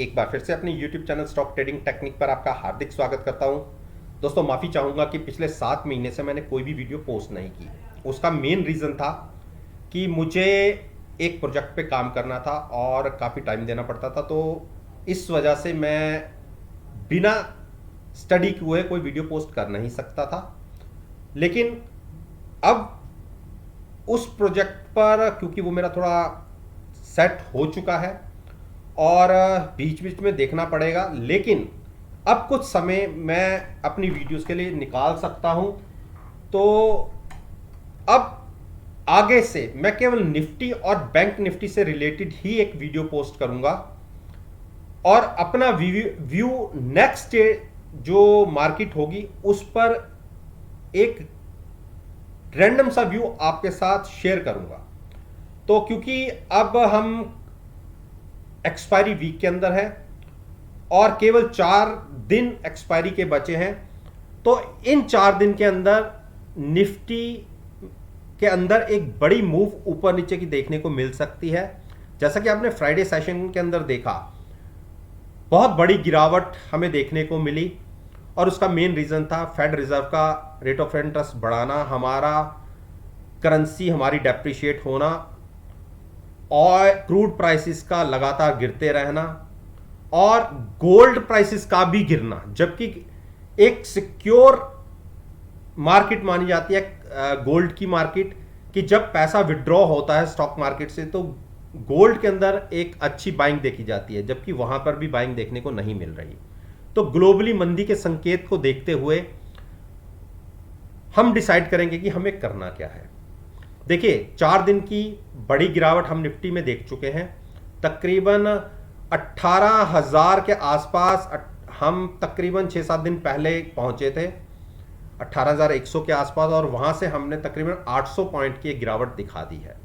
एक बार फिर से अपने YouTube channel stock trading technique पर आपका हार्दिक स्वागत करता हूं। दोस्तों माफ़ी चाहूँगा कि पिछले 7 महीने से मैंने कोई भी वीडियो पोस्ट नहीं की। उसका मेन रीज़न था कि मुझे एक प्रोजेक्ट पे काम करना था और काफ़ी टाइम देना पड़ता था, तो इस वजह से मैं बिना स्टडी हुए कोई वीडियो पोस्ट कर नहीं सकता था। लेकिन अब उस प्रोजेक्ट पर क्योंकि वो मेरा थोड़ा सेट हो चुका है और बीच बीच में देखना पड़ेगा, लेकिन अब कुछ समय मैं अपनी वीडियोस के लिए निकाल सकता हूं। तो अब आगे से मैं केवल निफ्टी और बैंक निफ्टी से रिलेटेड ही एक वीडियो पोस्ट करूंगा और अपना व्यू नेक्स्ट जो मार्केट होगी उस पर एक रैंडम सा व्यू आपके साथ शेयर करूंगा। तो क्योंकि अब हम एक्सपायरी वीक के अंदर है और केवल 4 दिन एक्सपायरी के बचे हैं, तो इन 4 दिन के अंदर निफ्टी के अंदर एक बड़ी मूव ऊपर नीचे की देखने को मिल सकती है। जैसा कि आपने फ्राइडे सेशन के अंदर देखा, बहुत बड़ी गिरावट हमें देखने को मिली और उसका मेन रीजन था फेड रिजर्व का रेट ऑफ इंटरेस्ट बढ़ाना, हमारा करेंसी हमारी डेप्रिशिएट होना और क्रूड प्राइसेस का लगातार गिरते रहना और गोल्ड प्राइसेस का भी गिरना, जबकि एक सिक्योर मार्केट मानी जाती है गोल्ड की मार्केट, कि जब पैसा विड्रॉ होता है स्टॉक मार्केट से तो गोल्ड के अंदर एक अच्छी बाइंग देखी जाती है, जबकि वहां पर भी बाइंग देखने को नहीं मिल रही। तो ग्लोबली मंदी के संकेत को देखते हुए हम डिसाइड करेंगे कि हमें करना क्या है। देखिए 4 दिन की बड़ी गिरावट हम निफ्टी में देख चुके हैं, तकरीबन 18,000 के आसपास हम तकरीबन 6-7 दिन पहले पहुंचे थे, 18,100 के आसपास, और वहां से हमने तकरीबन 800 पॉइंट की गिरावट दिखा दी है।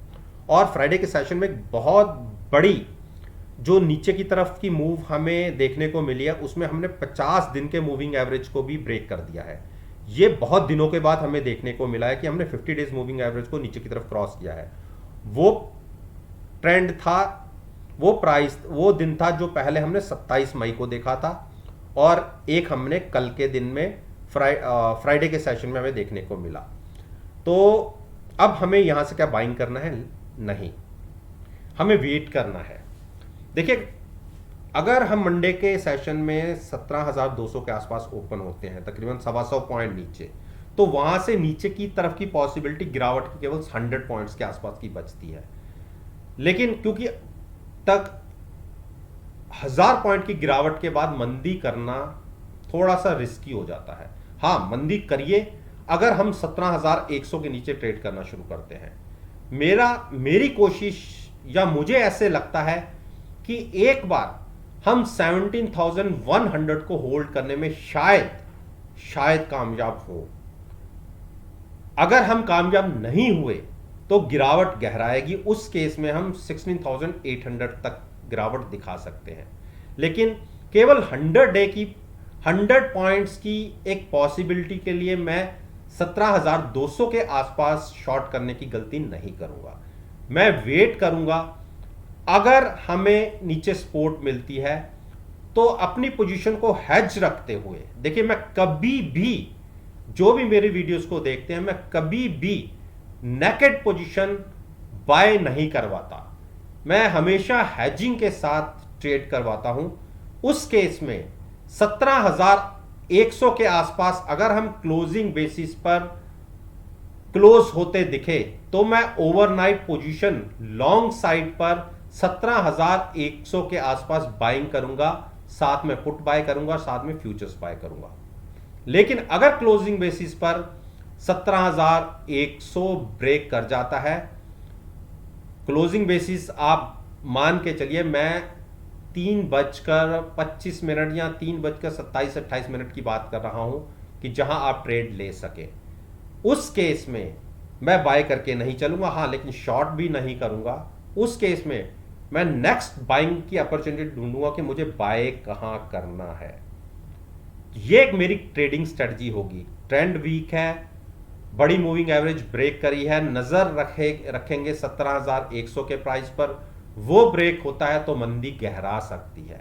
और फ्राइडे के सेशन में बहुत बड़ी जो नीचे की तरफ की मूव हमें देखने को मिली है, उसमें हमने 50 दिन के मूविंग एवरेज को भी ब्रेक कर दिया है। ये बहुत दिनों के बाद हमें देखने को मिला है कि हमने 50 डेज मूविंग एवरेज को नीचे की तरफ क्रॉस किया है। वो ट्रेंड था, वो दिन था जो पहले हमने 27 मई को देखा था और एक हमने कल के दिन में फ्राइडे के सेशन में हमें देखने को मिला। तो अब हमें यहां से क्या बाइंग करना है? नहीं, हमें वेट करना है। देखिए अगर हम मंडे के सेशन में 17,200 के आसपास ओपन होते हैं, तकरीबन 125 पॉइंट नीचे, तो वहां से नीचे की तरफ की पॉसिबिलिटी गिरावट की केवल 100 पॉइंट्स के आसपास की बचती है। लेकिन क्योंकि तक 1000 पॉइंट की गिरावट के बाद मंदी करना थोड़ा सा रिस्की हो जाता है। हाँ, मंदी करिए अगर हम 17,100 के नीचे ट्रेड करना शुरू करते हैं। मेरी कोशिश, या मुझे ऐसे लगता है कि एक बार हम 17,100 को होल्ड करने में शायद कामयाब हो। अगर हम कामयाब नहीं हुए तो गिरावट गहराएगी, उस केस में हम 16,800 तक गिरावट दिखा सकते हैं। लेकिन केवल 100 डे की 100 पॉइंट्स की एक पॉसिबिलिटी के लिए मैं 17,200 के आसपास शॉर्ट करने की गलती नहीं करूंगा। मैं वेट करूंगा। अगर हमें नीचे सपोर्ट मिलती है तो अपनी पोजीशन को हेज रखते हुए, देखिए मैं कभी भी, जो भी मेरे वीडियोस को देखते हैं, मैं कभी भी नेकेड पोजीशन बाय नहीं करवाता। मैं हमेशा हेजिंग के साथ ट्रेड करवाता हूं। उस केस में 17,100 के आसपास अगर हम क्लोजिंग बेसिस पर क्लोज होते दिखे तो मैं ओवरनाइट पोजीशन लॉन्ग साइड पर 17,100 के आसपास बाइंग करूंगा, साथ में पुट बाय करूंगा, साथ में फ्यूचर्स बाय करूंगा। लेकिन अगर क्लोजिंग बेसिस पर 17,100 ब्रेक कर जाता है, क्लोजिंग बेसिस आप मान के चलिए, मैं 3:25 या 3:27-28 की बात कर रहा हूं कि जहां आप ट्रेड ले सके, उस केस में मैं बाय करके नहीं चलूंगा। हाँ, लेकिन शॉर्ट भी नहीं करूंगा। उस केस में मैं नेक्स्ट बाइंग की अपॉर्चुनिटी ढूंढूंगा कि मुझे बाय कहां करना है। ये एक मेरी ट्रेडिंग स्ट्रेटजी होगी। ट्रेंड वीक है, बड़ी मूविंग एवरेज ब्रेक करी है, नजर रखेंगे 17,100 के प्राइस पर। वो ब्रेक होता है तो मंदी गहरा सकती है।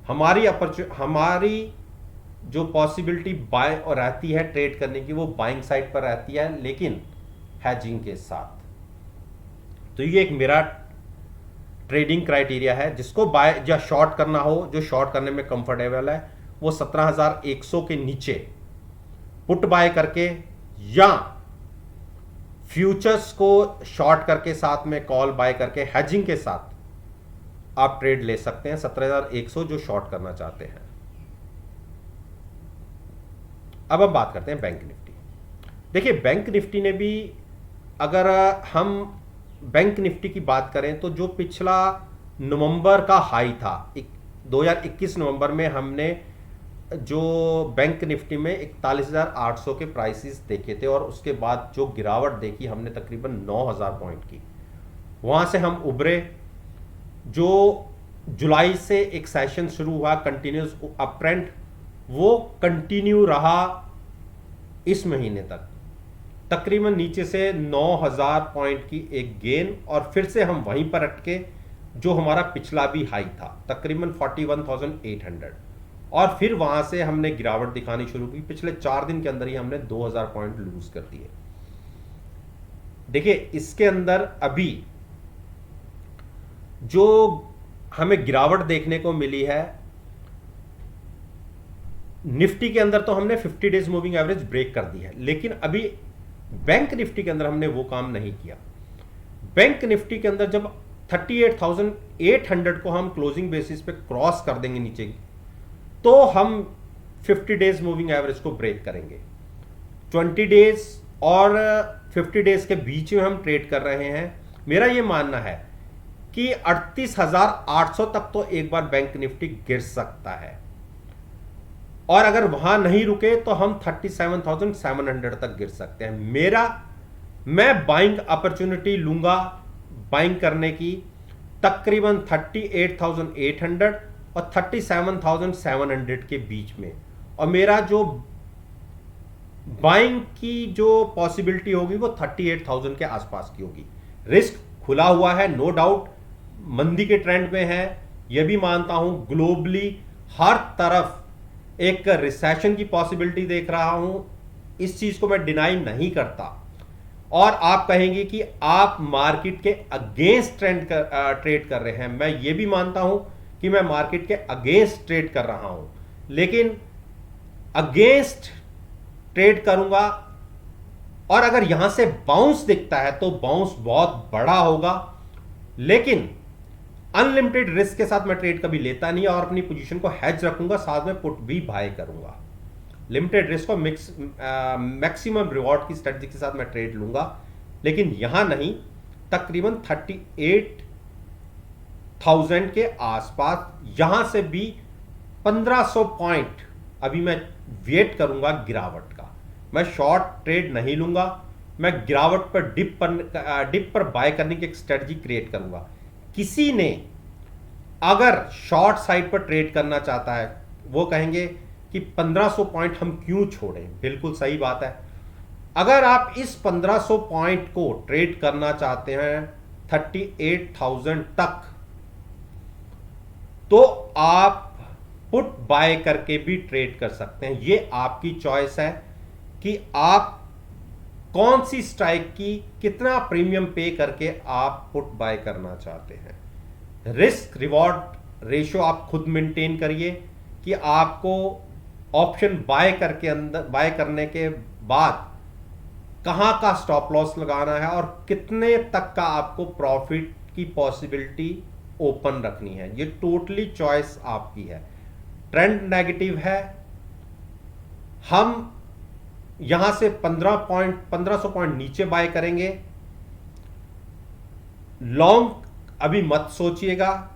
हमारी जो पॉसिबिलिटी बाय और रहती है ट्रेड करने की, वो बाइंग साइड पर रहती है, लेकिन हैजिंग के साथ। तो ये एक मेरा ट्रेडिंग क्राइटेरिया है। जिसको बाय या शॉर्ट करना हो, जो शॉर्ट करने में कंफर्टेबल है, वो 17,100 के नीचे पुट बाय करके या फ्यूचर्स को शॉर्ट करके साथ में कॉल बाय करके हैजिंग के साथ आप ट्रेड ले सकते हैं 17,100 जो शॉर्ट करना चाहते हैं। अब हम बात करते हैं बैंक निफ्टी। देखिए, बैंक निफ्टी ने भी, अगर हम बैंक निफ्टी की बात करें तो जो पिछला नवंबर का हाई था 2021 नवंबर में, हमने जो बैंक निफ्टी में 41,800 के प्राइसेस देखे थे और उसके बाद जो गिरावट देखी हमने तकरीबन 9,000 पॉइंट की, वहां से हम उभरे। जो जुलाई से एक सेशन शुरू हुआ कंटिन्यूस अप ट्रेंड, वो कंटिन्यू रहा इस महीने तक। तकरीबन नीचे से 9,000 पॉइंट की एक गेन, और फिर से हम वहीं पर अटके जो हमारा पिछला भी हाई था तकरीबन 41,800, और फिर वहां से हमने गिरावट दिखानी शुरू की। पिछले 4 दिन के अंदर ही हमने 2,000 पॉइंट लूज कर दिए। देखिए, इसके अंदर अभी जो हमें गिरावट देखने को मिली है निफ्टी के अंदर, तो हमने 50 डेज मूविंग एवरेज ब्रेक कर दी है, लेकिन अभी बैंक निफ्टी के अंदर हमने वो काम नहीं किया। बैंक निफ्टी के अंदर जब 38,800 को हम क्लोजिंग बेसिस पे क्रॉस कर देंगे नीचे, तो हम 50 डेज मूविंग एवरेज को ब्रेक करेंगे। 20 डेज और 50 डेज के बीच में हम ट्रेड कर रहे हैं। मेरा ये मानना है कि 38,800 तक तो एक बार बैंक निफ्टी गिर सकता है, और अगर वहां नहीं रुके तो हम 37,700 तक गिर सकते हैं। मैं बाइंग अपॉर्चुनिटी लूंगा बाइंग करने की तकरीबन 38,800 और 37,700 के बीच में, और मेरा जो बाइंग की जो पॉसिबिलिटी होगी वो 38,000 के आसपास की होगी। रिस्क खुला हुआ है, नो डाउट, मंदी के ट्रेंड में है, यह भी मानता हूं। ग्लोबली हर तरफ एक रिसेशन की पॉसिबिलिटी देख रहा हूं, इस चीज को मैं डिनाई नहीं करता। और आप कहेंगे कि आप मार्केट के अगेंस्ट ट्रेड कर रहे हैं, मैं ये भी मानता हूं कि मैं मार्केट के अगेंस्ट ट्रेड कर रहा हूं, लेकिन अगेंस्ट ट्रेड करूंगा, और अगर यहां से बाउंस दिखता है तो बाउंस बहुत बड़ा होगा, लेकिन अनलिमिटेड रिस्क के साथ मैं ट्रेड कभी लेता नहीं, और अपनी पोजीशन को हेज रखूंगा, साथ में पुट भी बाय करूंगा। लिमिटेड रिस्क और मैक्सिमम रिवॉर्ड की स्ट्रेटजी के साथ मैं ट्रेड लूंगा, लेकिन यहां नहीं। तकरीबन 38,000 के आसपास, यहां से भी 1,500 पॉइंट अभी मैं वेट करूंगा गिरावट का। मैं शॉर्ट ट्रेड नहीं लूंगा, मैं गिरावट पर डिप पर बाय करने की एक स्ट्रेटजी क्रिएट करूंगा। किसी ने अगर शॉर्ट साइड पर ट्रेड करना चाहता है, वो कहेंगे कि 1,500 पॉइंट हम क्यों छोड़ें। बिल्कुल सही बात है। अगर आप इस 1,500 पॉइंट को ट्रेड करना चाहते हैं 38,000 तक, तो आप पुट बाय करके भी ट्रेड कर सकते हैं। ये आपकी चॉइस है कि आप कौन सी स्ट्राइक की कितना प्रीमियम पे करके आप पुट बाय करना चाहते हैं। रिस्क रिवॉर्ड रेशियो आप खुद मेंटेन करिए कि आपको ऑप्शन बाय करने के बाद कहां का स्टॉप लॉस लगाना है और कितने तक का आपको प्रॉफिट की पॉसिबिलिटी ओपन रखनी है। ये टोटली चॉइस आपकी है। ट्रेंड नेगेटिव है, हम यहां से 1,500 पॉइंट नीचे बाय करेंगे। लॉन्ग अभी मत सोचिएगा,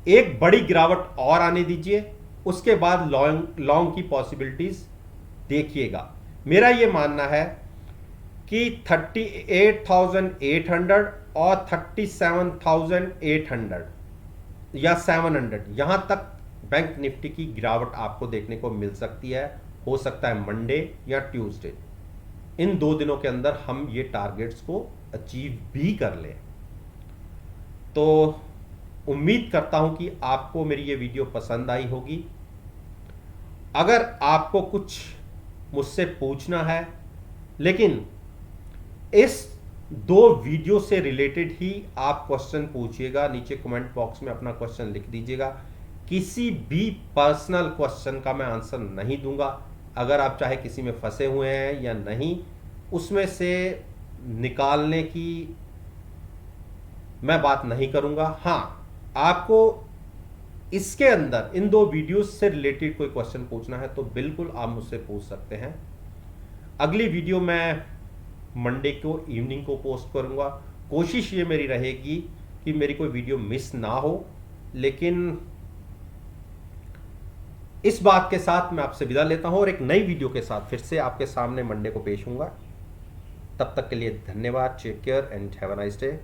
एक बड़ी गिरावट और आने दीजिए, उसके बाद लॉन्ग की पॉसिबिलिटीज देखिएगा। मेरा यह मानना है कि 38,800 और 37,800 या 700 यहां तक बैंक निफ्टी की गिरावट आपको देखने को मिल सकती है। हो सकता है मंडे या ट्यूसडे, इन 2 दिनों के अंदर हम ये टारगेट्स को अचीव भी कर लें। तो उम्मीद करता हूं कि आपको मेरी ये वीडियो पसंद आई होगी। अगर आपको कुछ मुझसे पूछना है, लेकिन इस 2 वीडियो से रिलेटेड ही आप क्वेश्चन पूछिएगा, नीचे कमेंट बॉक्स में अपना क्वेश्चन लिख दीजिएगा। किसी भी पर्सनल क्वेश्चन का मैं आंसर नहीं दूंगा। अगर आप चाहे किसी में फंसे हुए हैं या नहीं, उसमें से निकालने की मैं बात नहीं करूंगा। हाँ, आपको इसके अंदर इन 2 वीडियोस से रिलेटेड कोई क्वेश्चन पूछना है तो बिल्कुल आप मुझसे पूछ सकते हैं। अगली वीडियो मैं मंडे को इवनिंग को पोस्ट करूंगा। कोशिश ये मेरी रहेगी कि मेरी कोई वीडियो मिस ना हो, लेकिन इस बात के साथ मैं आपसे विदा लेता हूं और एक नई वीडियो के साथ फिर से आपके सामने मंडे को पेश होऊंगा। तब तक के लिए धन्यवाद। Take care and have a nice day.